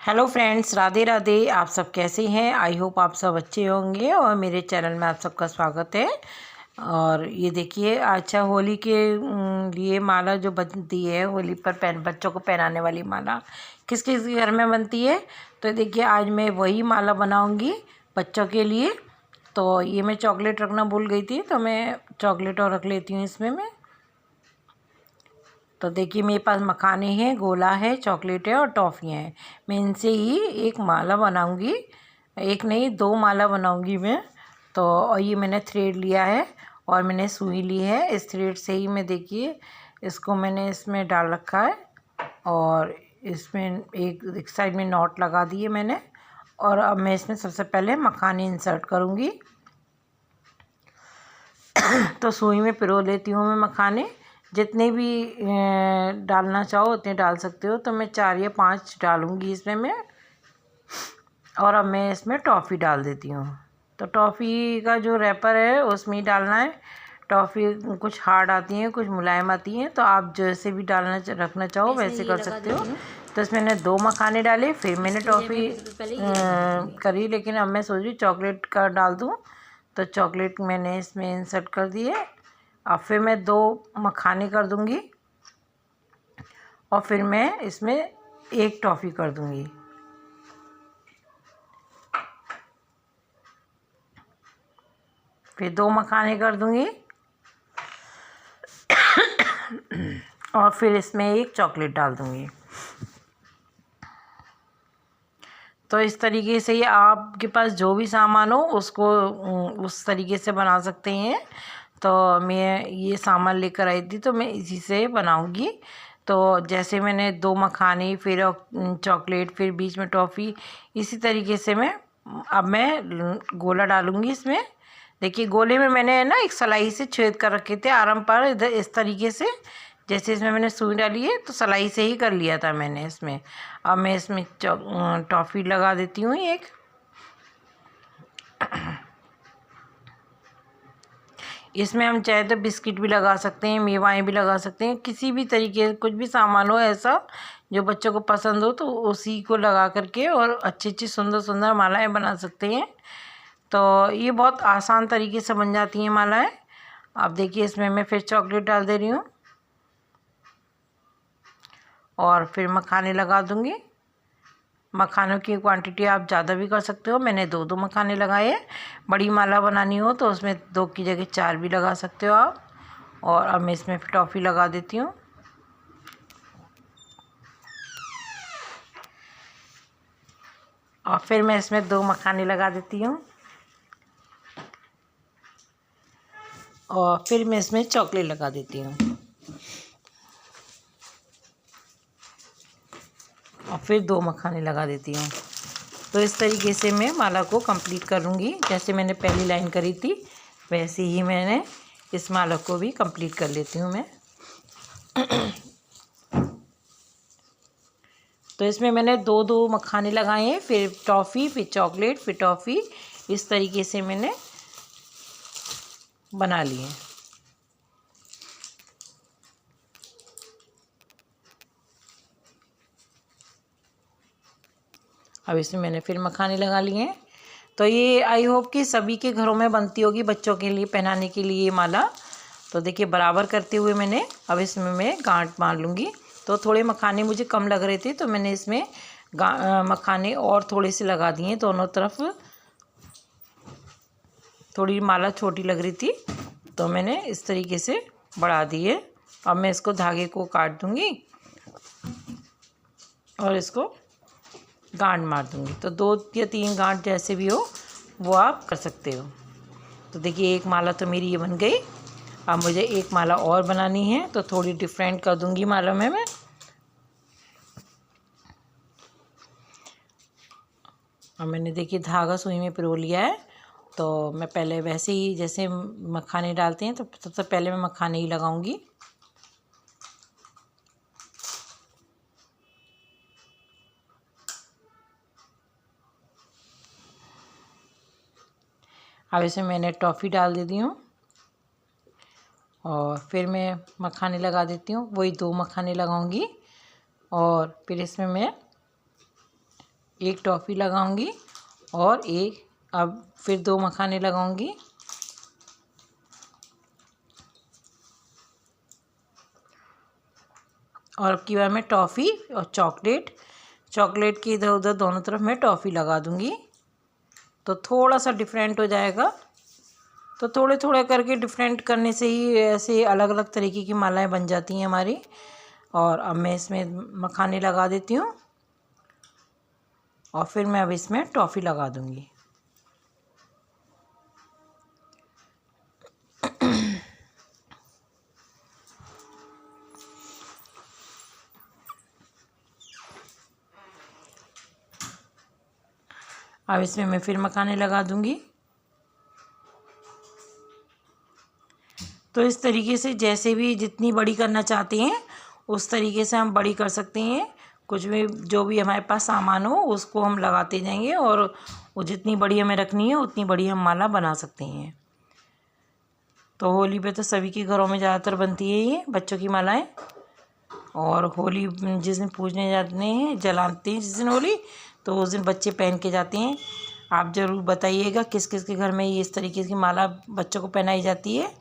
Hello friends, Radhe Radhe. आप सब कैसे हैं? आई होप आप सब अच्छे होंगे और मेरे चैनल में आप सबका स्वागत है। और ये देखिए, अच्छा होली के लिए माला जो बनती है, होली पर बच्चों को पहनाने वाली माला किस किस घर में बनती है। तो देखिए, आज मैं वही माला बनाऊंगी बच्चों के लिए। तो ये मैं चॉकलेट रखना भूल गई थी, तो मैं चॉकलेट और रख लेती हूँ इसमें मैं। तो देखिए, मेरे पास मखाने हैं, गोला है, चॉकलेट है और टॉफ़ियाँ हैं। मैं इनसे ही एक माला बनाऊंगी, एक नहीं दो माला बनाऊंगी मैं। तो और ये मैंने थ्रेड लिया है और मैंने सुई ली है। इस थ्रेड से ही मैं देखिए इसको मैंने इसमें डाल रखा है और इसमें एक साइड में नॉट लगा दिए मैंने। और अब मैं इसमें सबसे पहले मखाने इंसर्ट करूँगी। तो सुई में पिरो लेती हूँ मैं मखाने। जितने भी डालना चाहो उतने डाल सकते हो। तो मैं 4 या 5 डालूँगी इसमें मैं। और अब मैं इसमें टॉफ़ी डाल देती हूँ। तो टॉफ़ी का जो रैपर है उसमें ही डालना है। टॉफ़ी कुछ हार्ड आती हैं, कुछ मुलायम आती हैं, तो आप जैसे भी डालना रखना चाहो वैसे कर सकते हो। तो इसमें मैंने 2 मखाने डाले, फिर मैंने टॉफ़ी करी, लेकिन अब मैं सोच रही चॉकलेट का डाल दूँ। तो चॉकलेट मैंने इसमें इंसर्ट कर दिए। अब फिर मैं 2 मखाने कर दूँगी और फिर मैं इसमें 1 टॉफ़ी कर दूँगी। फिर 2 मखाने कर दूँगी और फिर इसमें 1 चॉकलेट डाल दूँगी। तो इस तरीके से ही आपके पास जो भी सामान हो उसको उस तरीके से बना सकते हैं। तो मैं ये सामान लेकर आई थी तो मैं इसी से बनाऊंगी। तो जैसे मैंने 2 मखाने, फिर चॉकलेट, फिर बीच में टॉफ़ी, इसी तरीके से अब मैं गोला डालूंगी इसमें। देखिए, गोले में मैंने ना एक सलाई से छेद कर रखे थे आराम पर, इधर इस तरीके से। जैसे इसमें मैंने सुई डाली है तो सलाई से ही कर लिया था मैंने इसमें। अब मैं इसमें टॉफ़ी लगा देती हूँ एक। इसमें हम चाहे तो बिस्किट भी लगा सकते हैं, मेवाएं भी लगा सकते हैं, किसी भी तरीके कुछ भी सामान हो ऐसा जो बच्चों को पसंद हो तो उसी को लगा करके और अच्छी अच्छी सुंदर सुंदर मालाएं बना सकते हैं। तो ये बहुत आसान तरीके से बन जाती हैं मालाएं। अब देखिए, इसमें मैं फिर चॉकलेट डाल दे रही हूँ और फिर मखाने लगा दूँगी। मखानों की क्वांटिटी आप ज़्यादा भी कर सकते हो। मैंने 2 मखाने लगाए। बड़ी माला बनानी हो तो उसमें 2 की जगह 4 भी लगा सकते हो आप। और अब मैं इसमें टॉफ़ी लगा देती हूँ। और फिर मैं इसमें 2 मखाने लगा देती हूँ और फिर मैं इसमें चॉकलेट लगा देती हूँ और फिर 2 मखाने लगा देती हूँ। तो इस तरीके से मैं माला को कंप्लीट करूँगी। जैसे मैंने पहली लाइन करी थी वैसे ही मैंने इस माला को भी कंप्लीट कर लेती हूँ मैं। तो इसमें मैंने 2 मखाने लगाए हैं, फिर टॉफ़ी, फिर चॉकलेट, फिर टॉफ़ी, इस तरीके से मैंने बना लिए हैं। अब इसमें मैंने फिर मखाने लगा लिए हैं। तो ये आई होप कि सभी के घरों में बनती होगी बच्चों के लिए पहनाने के लिए ये माला। तो देखिए, बराबर करते हुए मैंने अब इसमें मैं गांठ मार लूँगी। तो थोड़े मखाने मुझे कम लग रहे थे तो मैंने इसमें मखाने और थोड़े से लगा दिए दोनों तरफ। थोड़ी माला छोटी लग रही थी तो मैंने इस तरीके से बढ़ा दिए। अब मैं इसको धागे को काट दूँगी और इसको गांठ मार दूँगी। तो 2 या 3 गांठ जैसे भी हो वो आप कर सकते हो। तो देखिए, एक माला तो मेरी ये बन गई। अब मुझे एक माला और बनानी है तो थोड़ी डिफरेंट कर दूँगी माला में मैं। अब मैंने देखिए धागा सुई में पिरो लिया है। तो मैं पहले वैसे ही जैसे मखाने डालते हैं तो सबसे पहले मैं मखाने ही लगाऊंगी। अब इसमें मैंने टॉफ़ी डाल देती हूँ और फिर मैं मखाने लगा देती हूँ। वही 2 मखाने लगाऊंगी और फिर इसमें मैं एक टॉफ़ी लगाऊंगी और एक अब फिर 2 मखाने लगाऊंगी। और अब की बार मैं टॉफ़ी और चॉकलेट की इधर उधर दोनों तरफ मैं टॉफ़ी लगा दूंगी, तो थोड़ा सा डिफरेंट हो जाएगा। तो थोड़े थोड़े करके डिफरेंट करने से ही ऐसे अलग अलग तरीके की मालाएं बन जाती हैं हमारी। और अब मैं इसमें मखाने लगा देती हूँ और फिर मैं अब इसमें टॉफ़ी लगा दूंगी। अब इसमें मैं फिर मखाने लगा दूंगी। तो इस तरीके से जैसे भी जितनी बड़ी करना चाहते हैं उस तरीके से हम बड़ी कर सकते हैं। कुछ भी जो भी हमारे पास सामान हो उसको हम लगाते जाएंगे और वो जितनी बड़ी हमें रखनी है उतनी बड़ी हम माला बना सकते हैं। तो होली पे तो सभी के घरों में ज़्यादातर बनती है ये बच्चों की मालाएं। और होली जिस दिन पूजने जाते हैं जलाते हैं जिस दिन होली, तो उस दिन बच्चे पहन के जाते हैं। आप ज़रूर बताइएगा किस किस के घर में ये इस तरीके की माला बच्चों को पहनाई जाती है।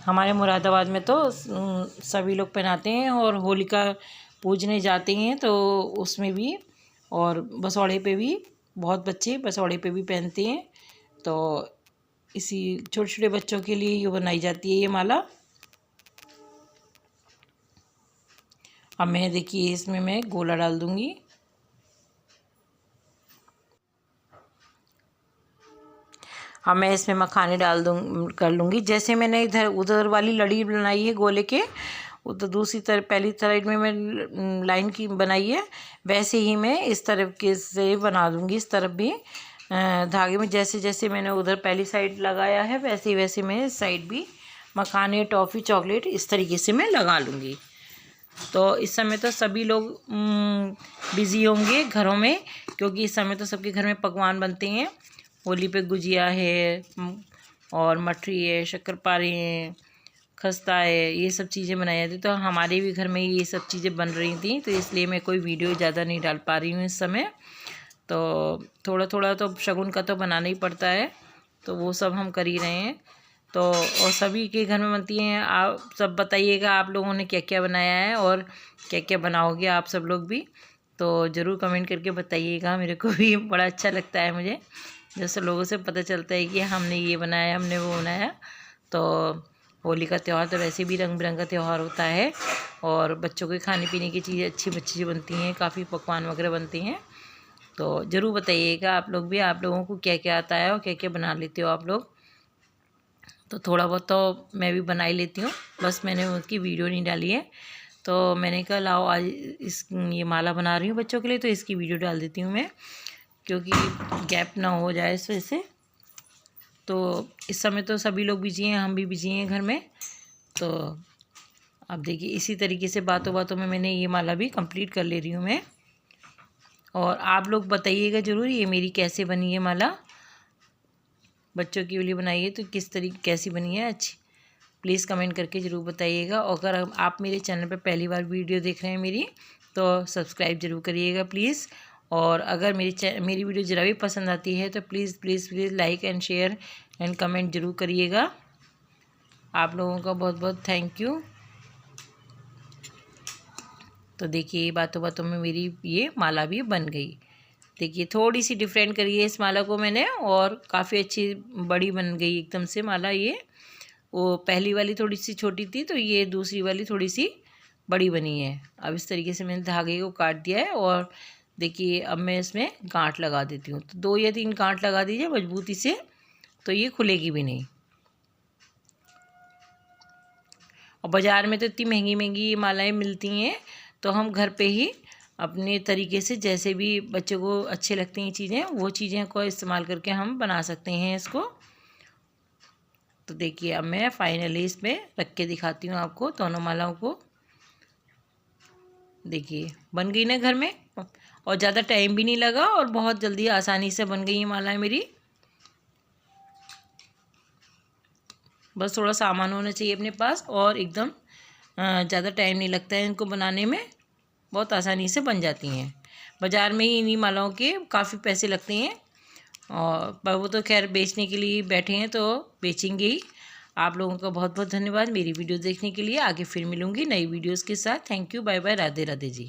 हमारे मुरादाबाद में तो सभी लोग पहनाते हैं और होलिका पूजने जाते हैं तो उसमें भी, और बसौड़े पे भी बहुत बच्चे बसौड़े पे भी पहनते हैं। तो इसी छोटे छोटे बच्चों के लिए ये बनाई जाती है ये माला। अब मैं देखिए इसमें मैं गोला डाल दूंगी। अब मैं इसमें मखाने डाल कर लूँगी। जैसे मैंने इधर उधर वाली लड़ी बनाई है गोले के, उधर दूसरी तरफ पहली साइड में मैं लाइन की बनाई है, वैसे ही मैं इस तरफ के से बना दूँगी। इस तरफ भी धागे में जैसे जैसे मैंने उधर पहली साइड लगाया है वैसे वैसे मैं इस साइड भी मखाने टॉफ़ी चॉकलेट इस तरीके से मैं लगा लूँगी। तो इस समय तो सभी लोग बिज़ी होंगे घरों में, क्योंकि इस समय तो सबके घर में पकवान बनते हैं। होली पे गुजिया है और मठरी है, शक्करपारे हैं, खस्ता है, ये सब चीज़ें बनाई जाती। तो हमारे भी घर में ये सब चीज़ें बन रही थी, तो इसलिए मैं कोई वीडियो ज़्यादा नहीं डाल पा रही हूँ इस समय। तो थोड़ा थोड़ा तो शगुन का तो बनाना ही पड़ता है, तो वो सब हम कर ही रहे हैं। तो और सभी के घर में बनती हैं। आप सब बताइएगा आप लोगों ने क्या क्या बनाया है और क्या क्या बनाओगे आप सब लोग भी, तो ज़रूर कमेंट करके बताइएगा। मेरे को भी बड़ा अच्छा लगता है मुझे जैसे लोगों से पता चलता है कि हमने ये बनाया हमने वो बनाया। तो होली का त्यौहार तो वैसे भी रंग बिरंगा त्यौहार होता है और बच्चों के खाने पीने की चीज़ें अच्छी अच्छी बनती हैं, काफ़ी पकवान वगैरह बनते हैं। तो ज़रूर बताइएगा आप लोग भी, आप लोगों को क्या क्या आता है और क्या क्या बना लेते हो आप लोग। तो थोड़ा बहुत तो मैं भी बना ही लेती हूँ, बस मैंने उसकी वीडियो नहीं डाली है। तो मैंने कहा लाओ आज ये माला बना रही हूँ बच्चों के लिए, तो इसकी वीडियो डाल देती हूँ मैं, क्योंकि गैप ना हो जाए इस वजह से। तो इस समय तो सभी लोग बिजी हैं, हम भी बिजी हैं घर में। तो अब देखिए इसी तरीके से बातों बातों में मैंने ये माला भी कंप्लीट कर ले रही हूँ मैं। और आप लोग बताइएगा ज़रूर ये मेरी कैसे बनी है माला, बच्चों के लिए बनाई है तो किस तरीके कैसी बनी है अच्छी, प्लीज़ कमेंट करके ज़रूर बताइएगा। और अगर आप मेरे चैनल पर पहली बार वीडियो देख रहे हैं मेरी, तो सब्सक्राइब ज़रूर करिएगा प्लीज़। और अगर मेरी वीडियो ज़रा भी पसंद आती है तो please please please like and share and comment ज़रूर करिएगा। आप लोगों का बहुत बहुत थैंक यू। तो देखिए बातों बातों में मेरी ये माला भी बन गई। देखिए थोड़ी सी डिफरेंट करी है इस माला को मैंने, और काफ़ी अच्छी बड़ी बन गई एकदम से माला। ये वो पहली वाली थोड़ी सी छोटी थी, तो ये दूसरी वाली थोड़ी सी बड़ी बनी है। अब इस तरीके से मैंने धागे को काट दिया है और देखिए अब मैं इसमें गांठ लगा देती हूँ। तो 2 या 3 गांठ लगा दीजिए मजबूती से, तो ये खुलेगी भी नहीं। और बाज़ार में तो इतनी महंगी महंगी ये मालाएँ मिलती हैं, तो हम घर पे ही अपने तरीके से जैसे भी बच्चों को अच्छे लगती हैं चीज़ें, वो चीज़ें को इस्तेमाल करके हम बना सकते हैं इसको। तो देखिए अब मैं फाइनली इसमें रख के दिखाती हूँ आपको दोनों मालाओं को। देखिए बन गई ना घर में, और ज़्यादा टाइम भी नहीं लगा और बहुत जल्दी आसानी से बन गई ये मालाएँ मेरी। बस थोड़ा सामान होना चाहिए अपने पास और एकदम ज़्यादा टाइम नहीं लगता है इनको बनाने में। बहुत आसानी से बन जाती हैं। बाज़ार में ही इन्हीं मालाओं के काफ़ी पैसे लगते हैं, और पर वो तो खैर बेचने के लिए बैठे हैं तो बेचेंगे ही। आप लोगों का बहुत बहुत धन्यवाद मेरी वीडियो देखने के लिए। आगे फिर मिलूँगी नई वीडियोज़ के साथ। Thank you, bye bye, Radhe Radhe ji.